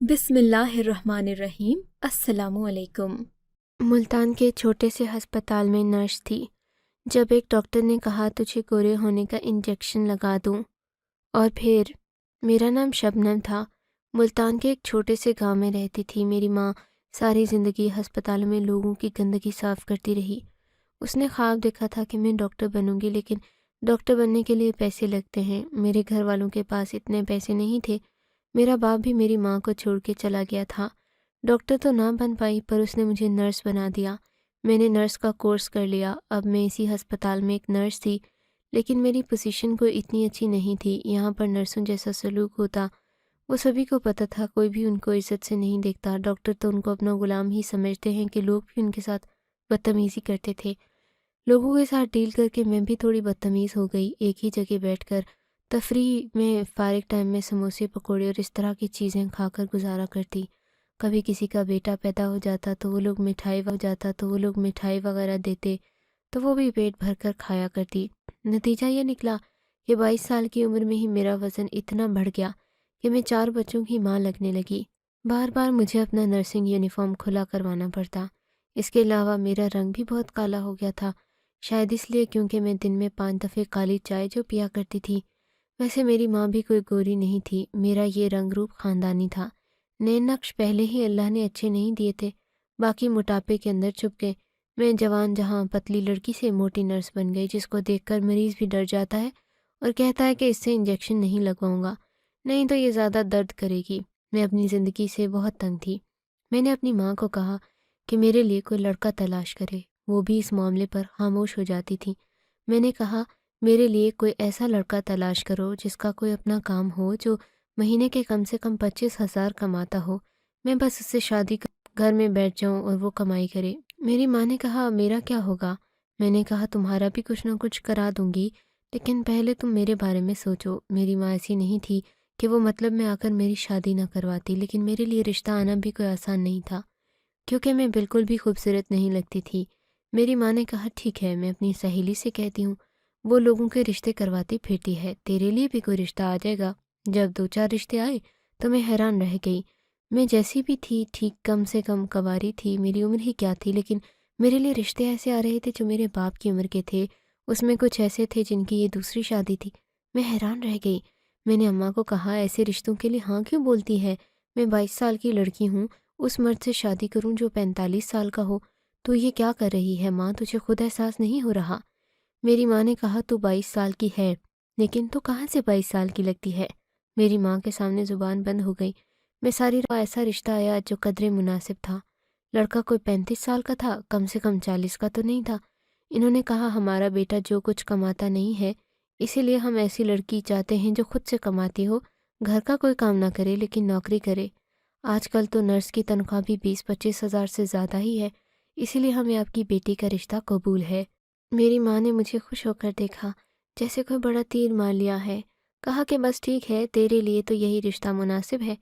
بسم اللہ الرحمن الرحیم۔ السلام علیکم۔ ملتان کے چھوٹے سے ہسپتال میں نرس تھی جب ایک ڈاکٹر نے کہا تجھے گورے ہونے کا انجیکشن لگا دوں۔ اور پھر میرا نام شبنم تھا۔ ملتان کے ایک چھوٹے سے گاؤں میں رہتی تھی۔ میری ماں ساری زندگی ہسپتالوں میں لوگوں کی گندگی صاف کرتی رہی۔ اس نے خواب دیکھا تھا کہ میں ڈاکٹر بنوں گی، لیکن ڈاکٹر بننے کے لیے پیسے لگتے ہیں۔ میرے گھر والوں کے پاس اتنے پیسے نہیں تھے۔ میرا باپ بھی میری ماں کو چھوڑ کے چلا گیا تھا۔ ڈاکٹر تو نہ بن پائی پر اس نے مجھے نرس بنا دیا۔ میں نے نرس کا کورس کر لیا۔ اب میں اسی ہسپتال میں ایک نرس تھی، لیکن میری پوزیشن کوئی اتنی اچھی نہیں تھی۔ یہاں پر نرسوں جیسا سلوک ہوتا وہ سبھی کو پتہ تھا، کوئی بھی ان کو عزت سے نہیں دیکھتا۔ ڈاکٹر تو ان کو اپنا غلام ہی سمجھتے ہیں کہ لوگ بھی ان کے ساتھ بدتمیزی کرتے تھے۔ لوگوں کے ساتھ ڈیل کر کے میں بھی تھوڑی بدتمیز ہو گئی۔ ایک ہی جگہ بیٹھ کر تفریح میں فارغ ٹائم میں سموسے پکوڑے اور اس طرح کی چیزیں کھا کر گزارا کرتی۔ کبھی کسی کا بیٹا پیدا ہو جاتا تو وہ لوگ مٹھائی وغیرہ دیتے تو وہ بھی پیٹ بھر کر کھایا کرتی۔ نتیجہ یہ نکلا کہ 22 سال کی عمر میں ہی میرا وزن اتنا بڑھ گیا کہ میں 4 بچوں کی ماں لگنے لگی۔ بار بار مجھے اپنا نرسنگ یونیفارم کھلا کروانا پڑتا۔ اس کے علاوہ میرا رنگ بھی بہت کالا ہو گیا تھا، شاید اس لیے کیونکہ میں دن میں 5 دفعے کالی چائے جو پیا کرتی تھی۔ ویسے میری ماں بھی کوئی گوری نہیں تھی۔ میرا یہ رنگ روپ خاندانی تھا۔ نئے نقش پہلے ہی اللہ نے اچھے نہیں دیے تھے، باقی موٹاپے کے اندر چھپ گئے۔ میں جوان جہاں پتلی لڑکی سے موٹی نرس بن گئی، جس کو دیکھ کر مریض بھی ڈر جاتا ہے اور کہتا ہے کہ اس سے انجیکشن نہیں لگواؤں گا، نہیں تو یہ زیادہ درد کرے گی۔ میں اپنی زندگی سے بہت تنگ تھی۔ میں نے اپنی ماں کو کہا کہ میرے لیے کوئی لڑکا تلاش کرے، وہ بھی اس معاملے پر خاموش ہو جاتی تھی۔ میں نے کہا میرے لیے کوئی ایسا لڑکا تلاش کرو جس کا کوئی اپنا کام ہو، جو مہینے کے کم سے کم 25,000 کماتا ہو، میں بس اس سے شادی کر گھر میں بیٹھ جاؤں اور وہ کمائی کرے۔ میری ماں نے کہا میرا کیا ہوگا؟ میں نے کہا تمہارا بھی کچھ نہ کچھ کرا دوں گی، لیکن پہلے تم میرے بارے میں سوچو۔ میری ماں ایسی نہیں تھی کہ وہ مطلب میں آ کر میری شادی نہ کرواتی، لیکن میرے لیے رشتہ آنا بھی کوئی آسان نہیں تھا، کیونکہ میں بالکل بھی خوبصورت نہیں لگتی تھی۔ میری ماں نے کہا ٹھیک ہے، میں اپنی سہیلی سے کہتی ہوں، وہ لوگوں کے رشتے کرواتی پھرتی ہے، تیرے لیے بھی کوئی رشتہ آ جائے گا۔ جب 2-4 رشتے آئے تو میں حیران رہ گئی۔ میں جیسی بھی تھی ٹھیک، کم سے کم کنواری تھی، میری عمر ہی کیا تھی، لیکن میرے لیے رشتے ایسے آ رہے تھے جو میرے باپ کی عمر کے تھے۔ اس میں کچھ ایسے تھے جن کی یہ دوسری شادی تھی۔ میں حیران رہ گئی۔ میں نے اماں کو کہا ایسے رشتوں کے لیے ہاں کیوں بولتی ہے؟ میں 22 سال کی لڑکی ہوں، اس مرد سے شادی کروں جو 45 سال کا ہو؟ تو یہ کیا کر رہی ہے ماں؟ تجھے خود احساس نہیں ہو رہا؟ میری ماں نے کہا تو 22 سال کی ہے، لیکن تو کہاں سے 22 سال کی لگتی ہے؟ میری ماں کے سامنے زبان بند ہو گئی۔ میں ساری راہ ایسا رشتہ آیا جو قدرے مناسب تھا۔ لڑکا کوئی 35 سال کا تھا، کم سے کم 40 کا تو نہیں تھا۔ انہوں نے کہا ہمارا بیٹا جو کچھ کماتا نہیں ہے، اسی لیے ہم ایسی لڑکی چاہتے ہیں جو خود سے کماتی ہو، گھر کا کوئی کام نہ کرے لیکن نوکری کرے۔ آج کل تو نرس کی تنخواہ بھی 20-25 ہزار سے زیادہ ہی ہے، اسی لیے ہمیں آپ کی بیٹی کا رشتہ قبول ہے۔ میری ماں نے مجھے خوش ہو کر دیکھا، جیسے کوئی بڑا تیر مار لیا ہے۔ کہا کہ بس ٹھیک ہے، تیرے لیے تو یہی رشتہ مناسب ہے۔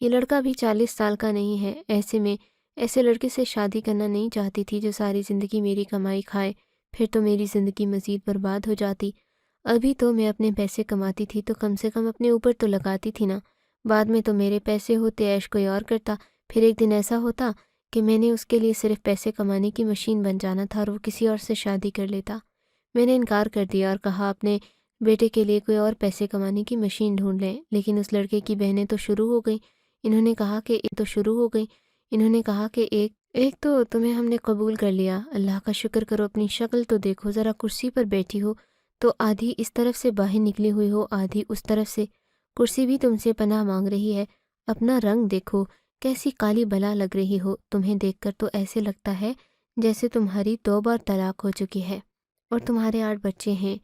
یہ لڑکا بھی 40 سال کا نہیں ہے، ایسے میں ایسے لڑکے سے شادی کرنا نہیں چاہتی تھی جو ساری زندگی میری کمائی کھائے، پھر تو میری زندگی مزید برباد ہو جاتی۔ ابھی تو میں اپنے پیسے کماتی تھی تو کم سے کم اپنے اوپر تو لگاتی تھی نا، بعد میں تو میرے پیسے ہوتے عیش کوئی اور کرتا۔ پھر ایک دن ایسا ہوتا کہ میں نے اس کے لیے صرف پیسے کمانے کی مشین بن جانا تھا اور وہ کسی اور سے شادی کر لیتا۔ میں نے انکار کر دیا اور کہا اپنے بیٹے کے لیے کوئی اور پیسے کمانے کی مشین ڈھونڈ لیں، لیکن اس لڑکے کی بہنیں تو شروع ہو گئیں۔ انہوں نے کہا کہ ایک تو تمہیں ہم نے قبول کر لیا، اللہ کا شکر کرو، اپنی شکل تو دیکھو ذرا، کرسی پر بیٹھی ہو تو آدھی اس طرف سے باہر نکلی ہوئی ہو، آدھی اس طرف سے، کرسی بھی تم سے پناہ مانگ رہی ہے۔ اپنا رنگ دیکھو، کیسی کالی بلا لگ رہی ہو، تمہیں دیکھ کر تو ایسے لگتا ہے جیسے تمہاری 2 بار طلاق ہو چکی ہے اور تمہارے 8 بچے ہیں۔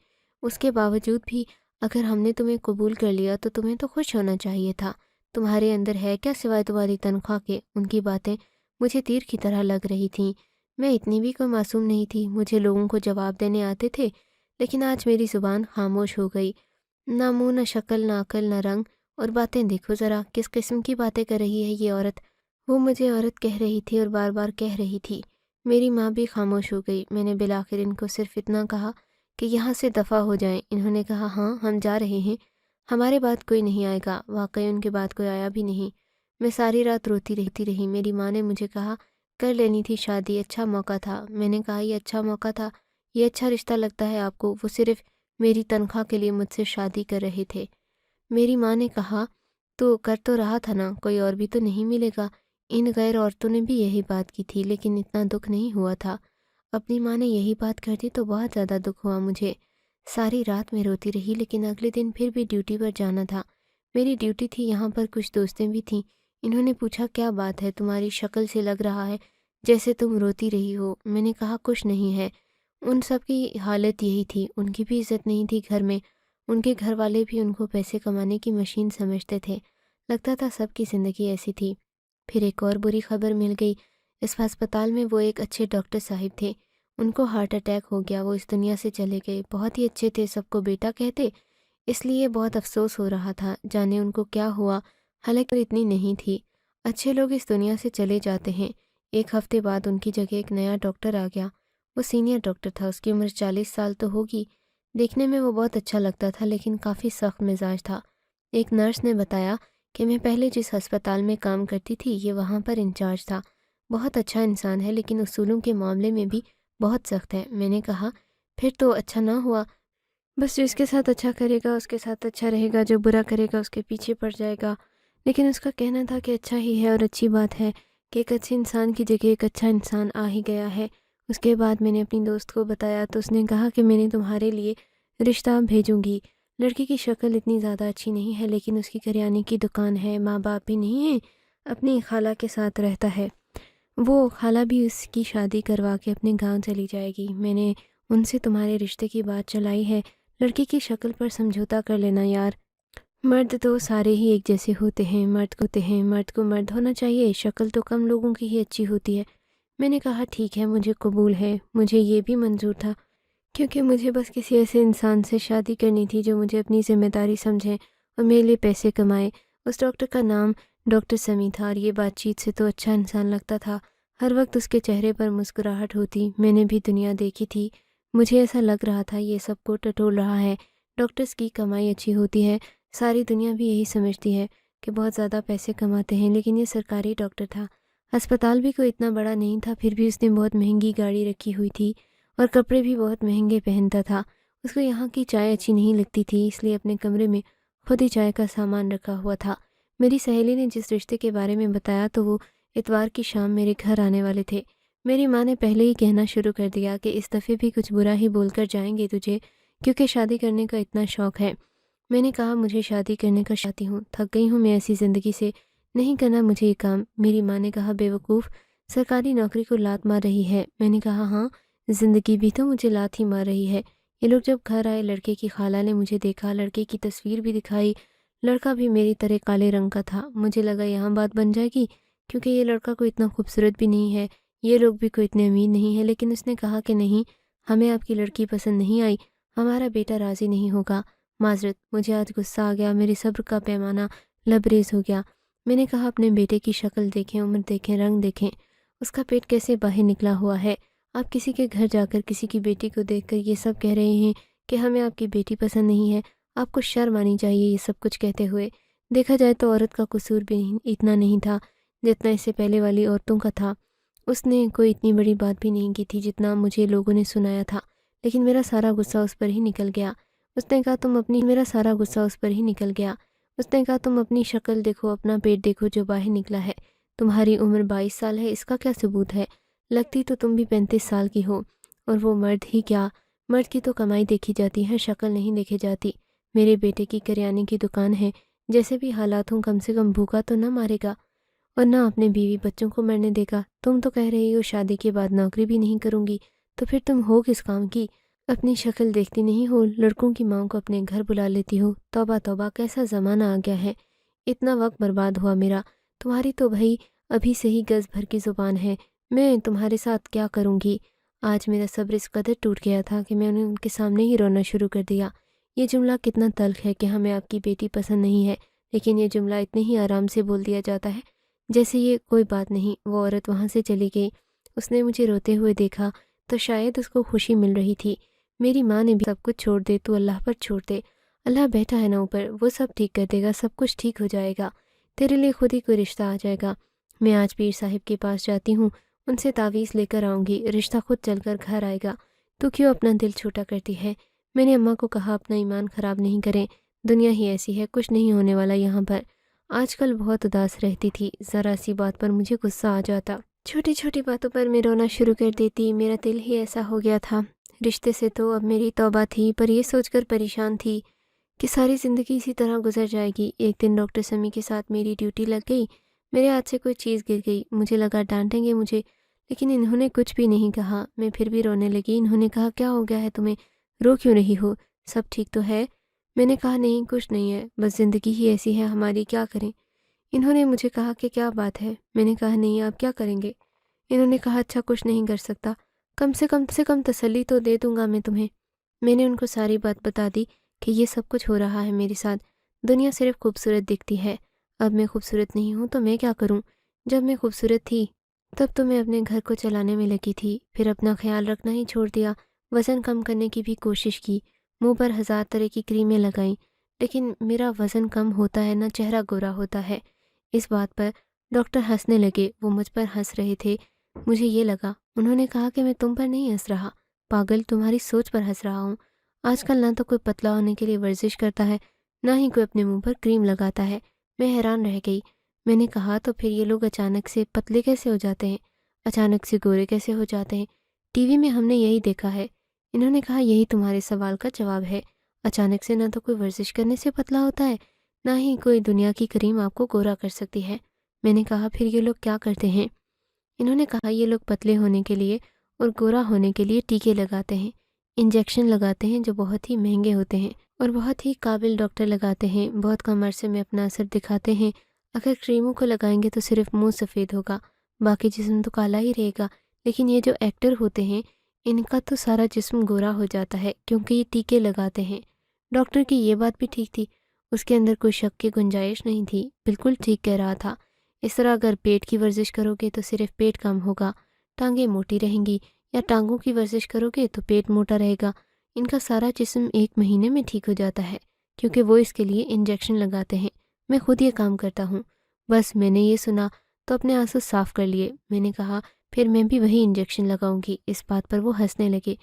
اس کے باوجود بھی اگر ہم نے تمہیں قبول کر لیا تو تمہیں تو خوش ہونا چاہیے تھا۔ تمہارے اندر ہے کیا سوائے تمہاری تنخواہ کے؟ ان کی باتیں مجھے تیر کی طرح لگ رہی تھیں۔ میں اتنی بھی کوئی معصوم نہیں تھی، مجھے لوگوں کو جواب دینے آتے تھے، لیکن آج میری زبان خاموش ہو گئی۔ نہ منہ، نہ شکل، نہ عقل، نہ رنگ، اور باتیں دیکھو ذرا، کس قسم کی باتیں کر رہی ہے یہ عورت۔ وہ مجھے عورت کہہ رہی تھی اور بار بار کہہ رہی تھی۔ میری ماں بھی خاموش ہو گئی۔ میں نے بالآخر ان کو صرف اتنا کہا کہ یہاں سے دفع ہو جائیں۔ انہوں نے کہا ہاں ہم جا رہے ہیں، ہمارے بعد کوئی نہیں آئے گا۔ واقعی ان کے بعد کوئی آیا بھی نہیں۔ میں ساری رات روتی رہی۔ میری ماں نے مجھے کہا کر لینی تھی شادی، اچھا موقع تھا۔ میں نے کہا یہ اچھا موقع تھا، یہ اچھا رشتہ لگتا ہے آپ کو؟ وہ صرف میری تنخواہ کے لیے مجھ سے شادی کر رہے تھے۔ میری ماں نے کہا تو کر تو رہا تھا نا، کوئی اور بھی تو نہیں ملے گا؟ ان غیر عورتوں نے بھی یہی بات کی تھی، لیکن اتنا دکھ نہیں ہوا تھا۔ اپنی ماں نے یہی بات کر دی تو بہت زیادہ دکھ ہوا مجھے۔ ساری رات میں روتی رہی، لیکن اگلے دن پھر بھی ڈیوٹی پر جانا تھا۔ میری ڈیوٹی تھی، یہاں پر کچھ دوستیں بھی تھیں۔ انہوں نے پوچھا کیا بات ہے، تمہاری شکل سے لگ رہا ہے جیسے تم روتی رہی ہو۔ میں نے کہا کچھ نہیں ہے۔ ان سب کی حالت یہی تھی، ان کی بھی عزت نہیں تھی گھر میں، ان کے گھر والے بھی ان کو پیسے کمانے کی مشین سمجھتے تھے۔ لگتا تھا سب کی زندگی ایسی تھی۔ پھر ایک اور بری خبر مل گئی۔ اس ہسپتال میں وہ ایک اچھے ڈاکٹر صاحب تھے، ان کو ہارٹ اٹیک ہو گیا، وہ اس دنیا سے چلے گئے۔ بہت ہی اچھے تھے، سب کو بیٹا کہتے، اس لیے بہت افسوس ہو رہا تھا، جانے ان کو کیا ہوا۔ حالانکہ اتنی نہیں تھی۔ اچھے لوگ اس دنیا سے چلے جاتے ہیں۔ ایک ہفتے بعد ان کی جگہ ایک نیا ڈاکٹر آ گیا۔ وہ سینئر ڈاکٹر تھا، اس کی عمر 40 سال تو ہوگی۔ دیکھنے میں وہ بہت اچھا لگتا تھا، لیکن کافی سخت مزاج تھا۔ ایک نرس نے بتایا کہ میں پہلے جس ہسپتال میں کام کرتی تھی یہ وہاں پر انچارج تھا۔ بہت اچھا انسان ہے، لیکن اصولوں کے معاملے میں بھی بہت سخت ہے۔ میں نے کہا پھر تو اچھا نہ ہوا، بس جس کے ساتھ اچھا کرے گا اس کے ساتھ اچھا رہے گا، جو برا کرے گا اس کے پیچھے پڑ جائے گا۔ لیکن اس کا کہنا تھا کہ اچھا ہی ہے، اور اچھی بات ہے کہ ایک اچھے انسان کی جگہ ایک اچھا انسان آ ہی گیا ہے۔ اس کے بعد میں نے اپنی دوست کو بتایا تو اس نے کہا کہ میں نے تمہارے لیے رشتہ بھیجوں گی۔ لڑکی کی شکل اتنی زیادہ اچھی نہیں ہے، لیکن اس کی کریانے کی دکان ہے، ماں باپ بھی نہیں ہیں، اپنی خالہ کے ساتھ رہتا ہے۔ وہ خالہ بھی اس کی شادی کروا کے اپنے گاؤں چلی جائے گی۔ میں نے ان سے تمہارے رشتے کی بات چلائی ہے، لڑکی کی شکل پر سمجھوتا کر لینا یار۔ مرد تو سارے ہی ایک جیسے ہوتے ہیں، مرد کو مرد ہونا چاہیے، شکل تو کم لوگوں کی ہی اچھی ہوتی ہے۔ میں نے کہا ٹھیک ہے، مجھے قبول ہے۔ مجھے یہ بھی منظور تھا، کیونکہ مجھے بس کسی ایسے انسان سے شادی کرنی تھی جو مجھے اپنی ذمہ داری سمجھے اور میرے لیے پیسے کمائے۔ اس ڈاکٹر کا نام ڈاکٹر سمیع تھا، اور یہ بات چیت سے تو اچھا انسان لگتا تھا۔ ہر وقت اس کے چہرے پر مسکراہٹ ہوتی۔ میں نے بھی دنیا دیکھی تھی، مجھے ایسا لگ رہا تھا یہ سب کو ٹٹول رہا ہے۔ ڈاکٹرز کی کمائی اچھی ہوتی ہے، ساری دنیا بھی یہی سمجھتی ہے کہ بہت زیادہ پیسے کماتے ہیں، لیکن یہ سرکاری ڈاکٹر تھا۔ ہسپتال بھی کوئی اتنا بڑا نہیں تھا، پھر بھی اس نے بہت مہنگی گاڑی رکھی ہوئی تھی اور کپڑے بھی بہت مہنگے پہنتا تھا۔ اس کو یہاں کی چائے اچھی نہیں لگتی تھی، اس لیے اپنے کمرے میں خود ہی چائے کا سامان رکھا ہوا تھا۔ میری سہیلی نے جس رشتے کے بارے میں بتایا تو وہ اتوار کی شام میرے گھر آنے والے تھے۔ میری ماں نے پہلے ہی کہنا شروع کر دیا کہ اس دفعے بھی کچھ برا ہی بول کر جائیں گے تجھے، کیونکہ شادی کرنے کا اتنا شوق ہے۔ میں نے کہا مجھے شادی کرنے کا چاہتی ہوں، تھک گئی ہوں میں ایسی زندگی سے، نہیں کرنا مجھے یہ کام۔ میری ماں نے کہا بیوقوف، سرکاری نوکری کو لات مار رہی ہے۔ میں نے کہا ہاں، زندگی بھی تو مجھے لات ہی مار رہی ہے۔ یہ لوگ جب گھر آئے، لڑکے کی خالہ نے مجھے دیکھا، لڑکے کی تصویر بھی دکھائی۔ لڑکا بھی میری طرح کالے رنگ کا تھا۔ مجھے لگا یہاں بات بن جائے گی، کیونکہ یہ لڑکا کوئی اتنا خوبصورت بھی نہیں ہے، یہ لوگ بھی کوئی اتنے امیر نہیں ہیں۔ لیکن اس نے کہا کہ نہیں، ہمیں آپ کی لڑکی پسند نہیں آئی، ہمارا بیٹا راضی نہیں ہوگا۔ معذرت، مجھے آج غصہ آ گیا، میرے صبر کا پیمانہ لبریز ہو گیا۔ میں نے کہا اپنے بیٹے کی شکل دیکھیں، عمر دیکھیں، رنگ دیکھیں، اس کا پیٹ کیسے باہر نکلا ہوا ہے۔ آپ کسی کے گھر جا کر کسی کی بیٹی کو دیکھ کر یہ سب کہہ رہے ہیں کہ ہمیں آپ کی بیٹی پسند نہیں ہے۔ آپ کو شرم آنی چاہیے یہ سب کچھ کہتے ہوئے۔ دیکھا جائے تو عورت کا قصور بھی اتنا نہیں تھا جتنا اس سے پہلے والی عورتوں کا تھا۔ اس نے کوئی اتنی بڑی بات بھی نہیں کی تھی جتنا مجھے لوگوں نے سنایا تھا، لیکن میرا سارا غصہ اس پر ہی نکل گیا۔ اس نے کہا تم اپنی شکل دیکھو، اپنا پیٹ دیکھو جو باہر نکلا ہے۔ تمہاری عمر 22 سال ہے، اس کا کیا ثبوت ہے؟ لگتی تو تم بھی 35 سال کی ہو، اور وہ مرد ہی کیا، مرد کی تو کمائی دیکھی جاتی ہے، شکل نہیں دیکھی جاتی۔ میرے بیٹے کی کریانے کی دکان ہے، جیسے بھی حالات ہوں کم سے کم بھوکا تو نہ مارے گا، اور نہ اپنے بیوی بچوں کو مرنے دے گا۔ تم تو کہہ رہی ہو شادی کے بعد نوکری بھی نہیں کروں گی، تو پھر تم ہو کس کام کی؟ اپنی شکل دیکھتی نہیں ہو، لڑکوں کی ماں کو اپنے گھر بلا لیتی ہو۔ توبہ توبہ، کیسا زمانہ آ گیا ہے، اتنا وقت برباد ہوا میرا۔ تمہاری تو بھائی ابھی سے ہی گز بھر کی زبان ہے، میں تمہارے ساتھ کیا کروں گی؟ آج میرا صبر اس قدر ٹوٹ گیا تھا کہ میں نے ان کے سامنے ہی رونا شروع کر دیا۔ یہ جملہ کتنا تلخ ہے کہ ہمیں آپ کی بیٹی پسند نہیں ہے، لیکن یہ جملہ اتنے ہی آرام سے بول دیا جاتا ہے جیسے یہ کوئی بات نہیں۔ وہ عورت وہاں سے چلی گئی۔ اس نے مجھے روتے ہوئے دیکھا تو شاید اس کو خوشی مل رہی تھی۔ میری ماں نے بھی سب کچھ چھوڑ دے تو اللہ پر چھوڑ دے، اللہ بیٹھا ہے نا اوپر، وہ سب ٹھیک کر دے گا، سب کچھ ٹھیک ہو جائے گا۔ تیرے لیے خود ہی کوئی رشتہ آ جائے گا۔ میں آج پیر صاحب کے پاس جاتی ہوں، ان سے تعویذ لے کر آؤں گی، رشتہ خود چل کر گھر آئے گا۔ تو کیوں اپنا دل چھوٹا کرتی ہے؟ میں نے اماں کو کہا اپنا ایمان خراب نہیں کریں، دنیا ہی ایسی ہے، کچھ نہیں ہونے والا یہاں پر۔ آج کل بہت اداس رہتی تھی، ذرا سی بات پر مجھے غصہ آ جاتا، چھوٹی چھوٹی باتوں پر میں رونا شروع کر دیتی۔ میرا دل ہی ایسا ہو گیا تھا۔ رشتے سے تو اب میری توبہ تھی، پر یہ سوچ کر پریشان تھی کہ ساری زندگی اسی طرح گزر جائے گی۔ ایک دن ڈاکٹر سمیع کے ساتھ میری ڈیوٹی لگ گئی، میرے ہاتھ سے کوئی چیز گر گئی، مجھے لگا ڈانٹیں گے مجھے، لیکن انہوں نے کچھ بھی نہیں کہا۔ میں پھر بھی رونے لگی۔ انہوں نے کہا کیا ہو گیا ہے تمہیں، رو کیوں رہی ہو، سب ٹھیک تو ہے؟ میں نے کہا نہیں کچھ نہیں ہے، بس زندگی ہی ایسی ہے ہماری، کیا کریں۔ انہوں نے مجھے کہا کہ کیا بات ہے؟ میں نے کہا نہیں، آپ کیا کریں گے؟ انہوں نے کہا اچھا کچھ نہیں کر سکتا، کم سے کم تسلی تو دے دوں گا میں تمہیں۔ میں نے ان کو ساری بات بتا دی کہ یہ سب کچھ ہو رہا ہے میرے ساتھ، دنیا صرف خوبصورت دکھتی ہے، اب میں خوبصورت نہیں ہوں تو میں کیا کروں؟ جب میں خوبصورت تھی تب تو میں اپنے گھر کو چلانے میں لگی تھی، پھر اپنا خیال رکھنا ہی چھوڑ دیا، وزن کم کرنے کی بھی کوشش کی، منہ پر 1000 طرح کی کریمیں لگائیں، لیکن میرا وزن کم ہوتا ہے نہ چہرہ گورا ہوتا ہے۔ اس بات پر ڈاکٹر ہنسنے لگے، وہ مجھ پر ہنس رہے تھے۔ مجھے یہ لگا انہوں نے کہا کہ میں تم پر نہیں ہنس رہا پاگل، تمہاری سوچ پر ہنس رہا ہوں۔ آج کل نہ تو کوئی پتلا ہونے کے لیے ورزش کرتا ہے، نہ ہی کوئی اپنے منہ پر کریم لگاتا ہے۔ میں حیران رہ گئی۔ میں نے کہا تو پھر یہ لوگ اچانک سے پتلے کیسے ہو جاتے ہیں، اچانک سے گورے کیسے ہو جاتے ہیں؟ ٹی وی میں ہم نے یہی دیکھا ہے۔ انہوں نے کہا یہی تمہارے سوال کا جواب ہے، اچانک سے نہ تو کوئی ورزش کرنے سے پتلا ہوتا ہے، نہ ہی کوئی دنیا کی کریم آپ کو گورا کر سکتی ہے۔ میں نے کہا پھر یہ لوگ کیا کرتے ہیں؟ انہوں نے کہا یہ لوگ پتلے ہونے کے لیے اور گورا ہونے کے لیے ٹیکے لگاتے ہیں، انجیکشن لگاتے ہیں جو بہت ہی مہنگے ہوتے ہیں اور بہت ہی قابل ڈاکٹر لگاتے ہیں، بہت کم عرصے میں اپنا اثر دکھاتے ہیں۔ اگر کریموں کو لگائیں گے تو صرف منہ سفید ہوگا، باقی جسم تو کالا ہی رہے گا، لیکن یہ جو ایکٹر ہوتے ہیں ان کا تو سارا جسم گورا ہو جاتا ہے کیونکہ یہ ٹیکے لگاتے ہیں۔ ڈاکٹر کی یہ بات بھی ٹھیک تھی، اس کے اندر کوئی شک کی گنجائش نہیں تھی، بالکل ٹھیک کہہ رہا تھا۔ اس طرح اگر پیٹ کی ورزش کرو گے تو صرف پیٹ کم ہوگا، ٹانگیں موٹی رہیں گی، یا ٹانگوں کی ورزش کرو گے تو پیٹ موٹا رہے گا۔ ان کا سارا جسم 1 مہینے میں ٹھیک ہو جاتا ہے کیونکہ وہ اس کے لیے انجیکشن لگاتے ہیں۔ میں خود یہ کام کرتا ہوں۔ بس میں نے یہ سنا تو اپنے آنسو صاف کر لیے۔ میں نے کہا پھر میں بھی وہی انجیکشن لگاؤں گی۔ اس بات پر وہ ہنسنے لگے۔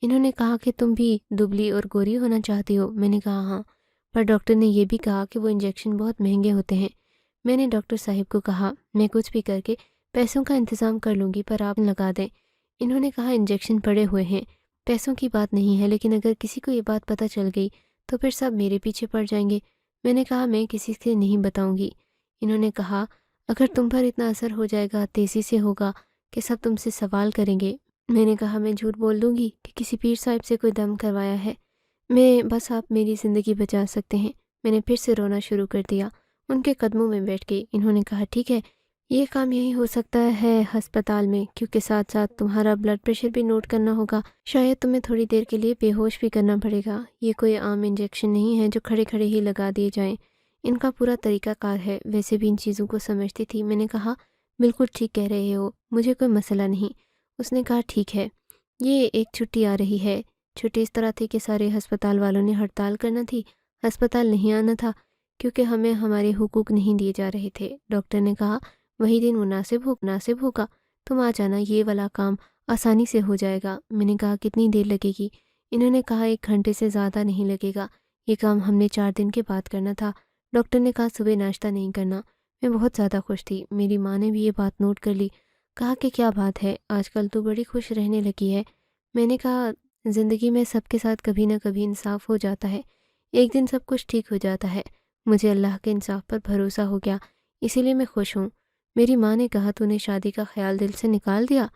انہوں نے کہا کہ تم بھی دبلی اور گوری ہونا چاہتی ہو؟ میں نے کہا ہاں، پر ڈاکٹر نے یہ بھی کہا کہ وہ انجیکشن بہت مہنگے ہوتے ہیں۔ میں نے ڈاکٹر صاحب کو کہا میں کچھ بھی کر کے پیسوں کا انتظام کر لوں گی، پر آپ لگا دیں۔ انہوں نے کہا انجیکشن پڑے ہوئے ہیں، پیسوں کی بات نہیں ہے، لیکن اگر کسی کو یہ بات پتہ چل گئی تو پھر سب میرے پیچھے پڑ جائیں گے۔ میں نے کہا میں کسی سے نہیں بتاؤں گی۔ انہوں نے کہا اگر تم پر اتنا اثر ہو جائے گا، تیزی سے ہوگا کہ سب تم سے سوال کریں گے۔ میں نے کہا میں جھوٹ بول دوں گی کہ کسی پیر صاحب سے کوئی دم کروایا ہے، بس آپ میری زندگی بچا سکتے ہیں۔ میں نے پھر سے رونا شروع کر دیا، ان کے قدموں میں بیٹھ گئی۔ انہوں نے کہا ٹھیک ہے، یہ کام یہی ہو سکتا ہے ہسپتال میں، کیونکہ ساتھ ساتھ تمہارا بلڈ پریشر بھی نوٹ کرنا ہوگا، شاید تمہیں تھوڑی دیر کے لیے بے ہوش بھی کرنا پڑے گا۔ یہ کوئی عام انجیکشن نہیں ہے جو کھڑے کھڑے ہی لگا دیے جائیں، ان کا پورا طریقہ کار ہے۔ ویسے بھی ان چیزوں کو سمجھتی تھی۔ میں نے کہا بالکل ٹھیک کہہ رہے ہو، مجھے کوئی مسئلہ نہیں۔ اس نے کہا ٹھیک ہے، یہ ایک چھٹی آ رہی ہے۔ چھٹی اس طرح تھی کہ سارے ہسپتال والوں نے ہڑتال کرنا تھی، ہسپتال نہیں آنا تھا کیونکہ ہمیں ہمارے حقوق نہیں دیے جا رہے تھے۔ ڈاکٹر نے کہا وہی دن مناسب ہوگا، تم آ جانا، یہ والا کام آسانی سے ہو جائے گا۔ میں نے کہا کتنی دیر لگے گی؟ انہوں نے کہا 1 گھنٹے سے زیادہ نہیں لگے گا، یہ کام ہم نے 4 دن کے بعد کرنا تھا۔ ڈاکٹر نے کہا صبح ناشتہ نہیں کرنا۔ میں بہت زیادہ خوش تھی، میری ماں نے بھی یہ بات نوٹ کر لی، کہا کہ کیا بات ہے، آج کل تو بڑی خوش رہنے لگی ہے۔ میں نے کہا زندگی میں سب کے ساتھ کبھی نہ کبھی انصاف ہو جاتا ہے، ایک دن سب کچھ ٹھیک ہو جاتا ہے۔ مجھے اللہ کے انصاف پر بھروسہ ہو گیا، اسی لیے میں خوش ہوں۔ میری ماں نے کہا تو نے شادی کا خیال دل سے نکال دیا؟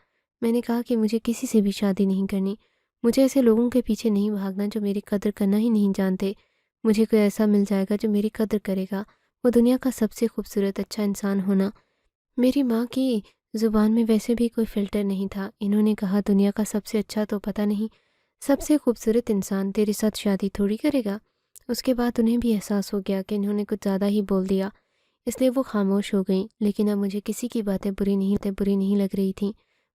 میں نے کہا کہ مجھے کسی سے بھی شادی نہیں کرنی، مجھے ایسے لوگوں کے پیچھے نہیں بھاگنا جو میری قدر کرنا ہی نہیں جانتے۔ مجھے کوئی ایسا مل جائے گا جو میری قدر کرے گا، وہ دنیا کا سب سے خوبصورت اچھا انسان ہونا۔ میری ماں کی زبان میں ویسے بھی کوئی فلٹر نہیں تھا۔ انہوں نے کہا دنیا کا سب سے اچھا تو پتہ نہیں، سب سے خوبصورت انسان تیرے ساتھ شادی تھوڑی کرے گا۔ اس کے بعد انہیں بھی احساس ہو گیا کہ انہوں نے کچھ زیادہ ہی بول دیا، اس لیے وہ خاموش ہو گئیں۔ لیکن اب مجھے کسی کی باتیں بری نہیں لگ رہی تھیں۔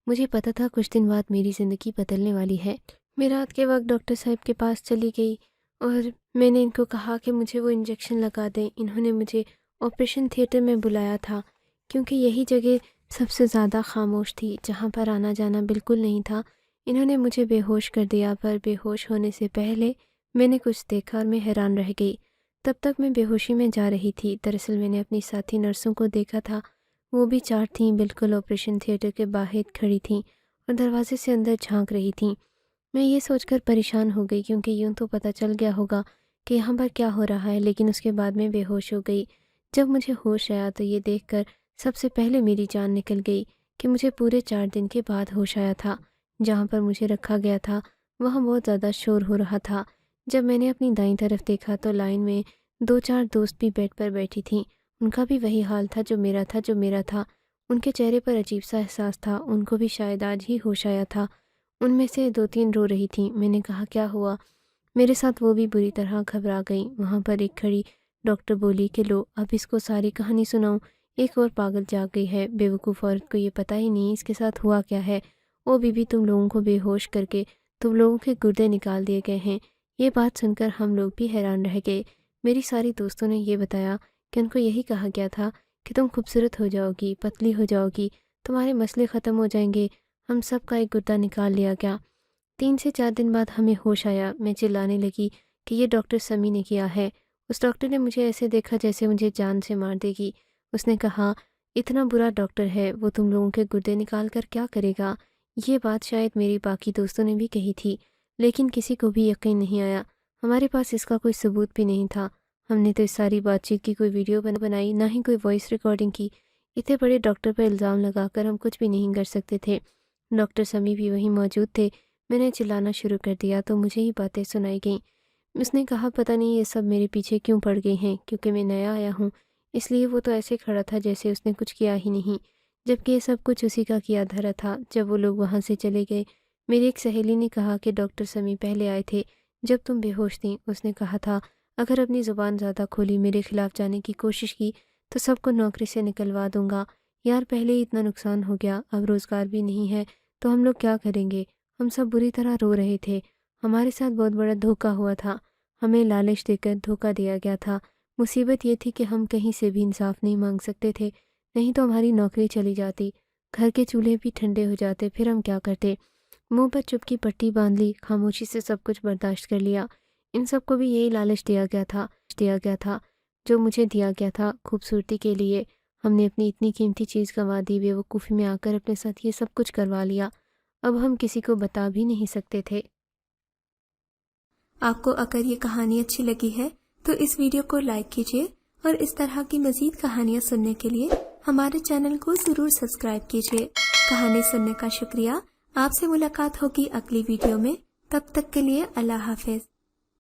مجھے پتہ تھا کچھ دن بعد میری زندگی بدلنے والی ہے۔ میں رات کے وقت ڈاکٹر صاحب کے پاس چلی گئی اور میں نے ان کو کہا کہ مجھے وہ انجیکشن لگا دیں۔ انہوں نے مجھے آپریشن تھیٹر میں بلایا تھا، کیونکہ یہی جگہ سب سے زیادہ خاموش تھی، جہاں پر آنا جانا بالکل نہیں تھا۔ انہوں نے مجھے بے ہوش کر دیا، پر بے ہوش ہونے سے پہلے میں نے کچھ دیکھا اور میں حیران رہ گئی۔ تب تک میں بے ہوشی میں جا رہی تھی۔ دراصل میں نے اپنی ساتھی نرسوں کو دیکھا تھا، وہ بھی 4 تھیں، بالکل آپریشن تھیٹر کے باہر کھڑی تھیں اور دروازے سے اندر جھانک رہی تھیں۔ میں یہ سوچ کر پریشان ہو گئی، کیونکہ یوں تو پتہ چل گیا ہوگا کہ یہاں پر کیا ہو رہا ہے، لیکن اس کے بعد میں بے ہوش ہو گئی۔ جب مجھے ہوش آیا تو یہ دیکھ کر سب سے پہلے میری جان نکل گئی کہ مجھے پورے 4 دن کے بعد ہوش آیا تھا۔ جہاں پر مجھے رکھا گیا تھا وہاں بہت زیادہ شور ہو رہا تھا۔ جب میں نے اپنی دائیں طرف دیکھا تو لائن میں 2-4 دوست بھی بیڈ پر بیٹھی تھیں۔ ان کا بھی وہی حال تھا جو میرا تھا۔ ان کے چہرے پر عجیب سا احساس تھا، ان کو بھی شاید آج ہی ہوش آیا تھا۔ ان میں سے 2-3 رو رہی تھیں۔ میں نے کہا کیا ہوا؟ میرے ساتھ وہ بھی بری طرح گھبرا گئیں۔ وہاں پر ایک کھڑی ڈاکٹر بولی کہ لو اب اس کو ساری کہانی سناؤ، ایک اور پاگل جاگ گئی ہے، بے وقوف عورت کو یہ پتہ ہی نہیں اس کے ساتھ ہوا کیا ہے۔ او بی بی تم لوگوں کو بے ہوش کر کے تم لوگوں کے گردے نکال دیے گئے ہیں۔ یہ بات سن کر ہم لوگ بھی حیران رہ گئے۔ میری ساری دوستوں نے یہ بتایا کہ ان کو یہی کہا گیا تھا کہ تم خوبصورت ہو جاؤ گی، پتلی ہو جاؤ گی، تمہارے مسئلے ختم ہو جائیں گے۔ ہم سب کا ایک گردہ نکال لیا گیا۔ 3 سے 4 دن بعد ہمیں ہوش آیا۔ میں چلانے لگی کہ یہ ڈاکٹر سمی نے کیا ہے۔ اس ڈاکٹر نے مجھے ایسے دیکھا جیسے مجھے جان سے مار دے گی۔ اس نے کہا اتنا برا ڈاکٹر ہے، وہ تم لوگوں کے گردے نکال کر کیا کرے گا؟ یہ بات شاید میری باقی دوستوں نے بھی کہی تھی، لیکن کسی کو بھی یقین نہیں آیا۔ ہمارے پاس اس کا کوئی ثبوت بھی نہیں تھا۔ ہم نے تو اس ساری بات چیت کی کوئی ویڈیو بنائی، نہ ہی کوئی وائس ریکارڈنگ کی۔ اتنے بڑے ڈاکٹر پر الزام لگا کر ہم کچھ بھی نہیں کر سکتے تھے۔ ڈاکٹر سمی بھی وہیں موجود تھے۔ میں نے چلانا شروع کر دیا تو مجھے ہی باتیں سنائی گئیں۔ اس نے کہا پتہ نہیں یہ سب میرے پیچھے کیوں پڑ گئی ہیں، کیونکہ میں نیا آیا ہوں، اس لیے وہ تو ایسے کھڑا تھا جیسے اس نے کچھ کیا ہی نہیں، جبکہ یہ سب کچھ اسی کا کیا دھرا تھا۔ جب وہ لوگ وہاں سے چلے گئے، میری ایک سہیلی نے کہا کہ ڈاکٹر سمی پہلے آئے تھے جب تم بے ہوش تھیں۔ اس نے کہا تھا اگر اپنی زبان زیادہ کھولی، میرے خلاف جانے کی کوشش کی تو سب کو نوکری سے نکلوا دوں گا۔ یار پہلے ہی اتنا نقصان ہو گیا، اب روزگار بھی نہیں ہے تو ہم لوگ کیا کریں گے؟ ہم سب بری طرح رو رہے تھے۔ ہمارے ساتھ بہت بڑا دھوکہ ہوا تھا، ہمیں لالچ دے کر دھوکہ دیا گیا تھا۔ مصیبت یہ تھی کہ ہم کہیں سے بھی انصاف نہیں مانگ سکتے تھے، نہیں تو ہماری نوکری چلی جاتی، گھر کے چولہے بھی ٹھنڈے ہو جاتے، پھر ہم کیا کرتے؟ منہ پر چپ کی پٹی باندھ لی، خاموشی سے سب کچھ برداشت کر لیا۔ ان سب کو بھی یہی لالچ دیا گیا تھا جو مجھے دیا گیا تھا، خوبصورتی کے لیے۔ ہم نے اپنی اتنی قیمتی چیز گنوا دی، بے وقوفی میں آ کر اپنے ساتھ یہ سب کچھ کروا لیا۔ اب ہم کسی کو بتا بھی نہیں سکتے تھے۔ آپ کو اگر یہ کہانی اچھی لگی ہے تو اس ویڈیو کو لائک کیجیے، اور اس طرح کی مزید کہانیاں سننے کے لیے ہمارے چینل کو ضرور سبسکرائب کیجیے۔ کہانی سننے کا شکریہ۔ آپ سے ملاقات ہوگی اگلی ویڈیو میں، تب تک کے لیے اللہ حافظ۔